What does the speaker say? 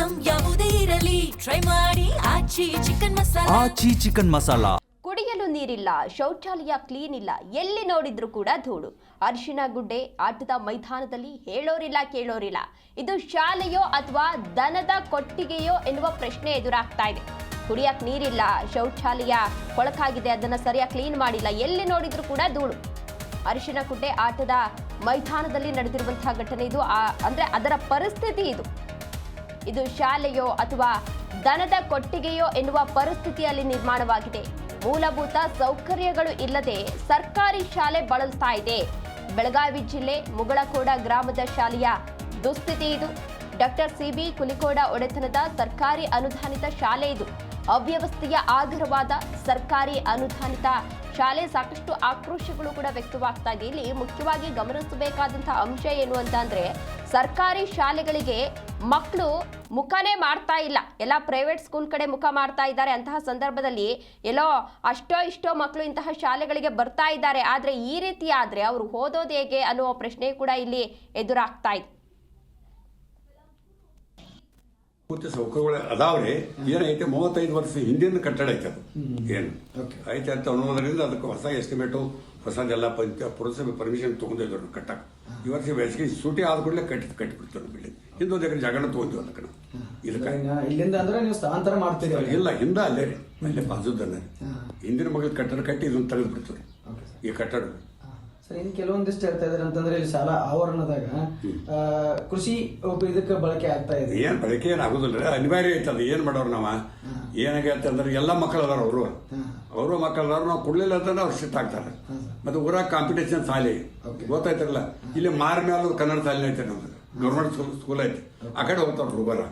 Item ಯಾವುದೇ ಇರಲಿ try ಮಾಡಿ ಆಚಿ ಚಿಕನ್ ಮಸಾಲಾ. ಆಚಿ ಚಿಕನ್ ಮಸಾಲಾ. ಕುಡಿಯಲು ನೀರಿಲ್ಲ, ಶೌಚಾಲಯ ಕ್ಲೀನ್ ಇಲ್ಲ, ಎಲ್ಲಿ ನೋಡಿದ್ರು ಕೂಡ ಧೂಳು. ಅರಿಶಿನ ಗುಡ್ಡೆ ಆಟದ ಮೈದಾನದಲ್ಲಿ ಹೇಳೋರಿಲ್ಲ ಕೇಳೋರಿಲ್ಲ. ಇದು ಶಾಲೆಯೋ ಅಥವಾ ದನದ ಕೊಟ್ಟಿಗೆಯೋ ಎನ್ನುವ ಪ್ರಶ್ನೆ ಎದುರಾಗ್ತಾ ಇದೆ. ಕುಡಿಯಕ್ಕೆ ನೀರಿಲ್ಲ, ಶೌಚಾಲಯ ಕೊಳಕಾಗಿದೆ, ಅದನ್ನು ಸರಿಯಾಗಿ ಕ್ಲೀನ್ ಮಾಡಿಲ್ಲ, ಎಲ್ಲಿ ನೋಡಿದ್ರು ಕೂಡ ಧೂಳು. ಅರಿಶಿನ ಗುಡ್ಡೆ ಆಟದ ಮೈದಾನದಲ್ಲಿ ನಡೆದಿರುವಂತಹ ಘಟನೆ ಇದು. ಅಂದ್ರೆ ಅದರ ಪರಿಸ್ಥಿತಿ ಇದು ಶಾಲೆಯೋ ಅಥವಾ ದನದ ಕೊಟ್ಟಿಗೆಯೋ ಎನ್ನುವ ಪರಿಸ್ಥಿತಿಯಲ್ಲಿ ನಿರ್ಮಾಣವಾಗಿದೆ. ಮೂಲಭೂತ ಸೌಕರ್ಯಗಳು ಇಲ್ಲದೆ ಸರ್ಕಾರಿ ಶಾಲೆ ಬಳಲ್ತಾ ಇದೆ. ಬೆಳಗಾವಿ ಜಿಲ್ಲೆ ಮುಗಳಕೋಡ ಗ್ರಾಮದ ಶಾಲೆಯ ದುಸ್ಥಿತಿ ಇದು. ಡಾಕ್ಟರ್ ಸಿಬಿ ಕುಲಿಕೋಡ ಒಡೆತನದ ಸರ್ಕಾರಿ ಅನುದಾನಿತ ಶಾಲೆ ಇದು. ಅವ್ಯವಸ್ಥೆಯ ಆಗರವಾದ ಸರ್ಕಾರಿ ಅನುದಾನಿತ ಶಾಲೆ. ಸಾಕಷ್ಟು ಆಕ್ರೋಶಗಳು ಕೂಡ ವ್ಯಕ್ತವಾಗ್ತಾ ಇದೆ. ಇಲ್ಲಿ ಮುಖ್ಯವಾಗಿ ಗಮನಿಸಬೇಕಾದಂತಹ ಅಂಶ ಏನು ಅಂತ ಅಂದ್ರೆ, ಸರ್ಕಾರಿ ಶಾಲೆಗಳಿಗೆ ಮಕ್ಕಳು ಮುಖನೇ ಮಾಡ್ತಾ ಇಲ್ಲ. ಎಲ್ಲ ಪ್ರೈವೇಟ್ ಸ್ಕೂಲ್ ಕಡೆ ಮುಖ ಮಾಡ್ತಾ ಇದ್ದಾರೆ. ಅಂತಹ ಸಂದರ್ಭದಲ್ಲಿ ಎಲ್ಲೋ ಅಷ್ಟೋ ಇಷ್ಟೋ ಮಕ್ಕಳು ಇಂತಹ ಶಾಲೆಗಳಿಗೆ ಬರ್ತಾ ಇದ್ದಾರೆ. ಆದ್ರೆ ಈ ರೀತಿ ಆದ್ರೆ ಅವರು ಓದೋದು ಹೇಗೆ ಅನ್ನುವ ಪ್ರಶ್ನೆ ಕೂಡ ಇಲ್ಲಿ ಎದುರಾಗ್ತಾ ಇದೆ. ಪೂರ್ತಿ ಸೌಕರ್ಯಗಳು ಅದಾವ್ರಿ. ಏನೈತೆ 35 ವರ್ಷ ಹಿಂದಿನ ಕಟ್ಟಡ ಐತೆ. ಅದು ಏನು ಐತೆ ಅಂತ ಅನ್ನೋದ್ರಿಂದ ಅದಕ್ಕೆ ಹೊಸ ಎಸ್ಟಿಮೇಟು ಹೊಸದೆಲ್ಲ ಪುರಸಭೆ ಪರ್ಮಿಷನ್ ತಗೊಂಡಿದ್ರು ಕಟ್ಟಕ್ಕೆ. ಈ ವರ್ಷ ಬೇಸಿಗೆ ಸೂಟಿ ಆದ ಕೂಡಲೇ ಕಟ್ಟಿಬಿಡ್ತಾರೆ ಬಿಲ್ಡಿಂಗ್. ಹಿಂದೊಂದು ಎಕರೆ ಜಾಗನ ತಗೊಂಡಿವಿ ಅದಕ್ಕೆ ನಾವು. ಇದಕ್ಕೆ ಇಲ್ಲಿಂದ ಅಂದ್ರೆ ನೀವು ಸ್ಥಳಾಂತರ ಮಾಡ್ತೀರಿ? ಇಲ್ಲ, ಹಿಂದ ಅಲ್ಲೇ ರೀ, ಅಲ್ಲೇ ಬಾಜುದಲ್ಲೇ ಹಿಂದಿನ ಮಗಳ ಕಟ್ಟಡ ಕಟ್ಟಿ ಇದನ್ನ ತೆಗೆದು ಬಿಡ್ತೀವಿ ಈ ಕಟ್ಟಡ. ಸರ್, ಇನ್ನು ಕೆಲವೊಂದಿಷ್ಟು ಹೇಳ್ತಾ ಇದಾರೆ ಅಂತಂದ್ರೆ ಇಲ್ಲಿ ಶಾಲಾ ಆವರಣದಾಗ ಕೃಷಿ ಇದಕ್ಕೆ ಬಳಕೆ ಆಗ್ತಾ ಇದೆ. ಏನ್ ಬಳಕೆ ಏನಾಗುದಿಲ್ಲ, ಅನಿವಾರ್ಯ ಐತೆ. ಅದು ಏನ್ ಮಾಡೋರು ನಾವ ಏನಾಗೈತೆ ಅಂದ್ರೆ ಎಲ್ಲ ಮಕ್ಕಳು ಅದಾರ, ಅವರು ಮಕ್ಕಳು ಅದಾರ. ನಾವು ಕೊಡ್ಲಿಲ್ಲ ಅಂತಂದ್ರೆ ಅವ್ರು ಶಿಫ್ಟ್ ಆಗ್ತಾರೆ. ಮತ್ತೆ ಊರಾಗ ಕಾಂಪಿಟೇಷನ್ ಶಾಲೆ ಗೊತ್ತಾಯ್ತಿರಲ್ಲ. ಇಲ್ಲಿ ಮಾರ ಮೇಲೆ ಕನ್ನಡ ಶಾಲೆ ಐತೆ, ನಮ್ದು ಗೌರ್ಮೆಂಟ್ ಸ್ಕೂಲ್ ಐತೆ. ಆ ಕಡೆ ಹೋಗ್ತಾರ ಹುಡುಗರ.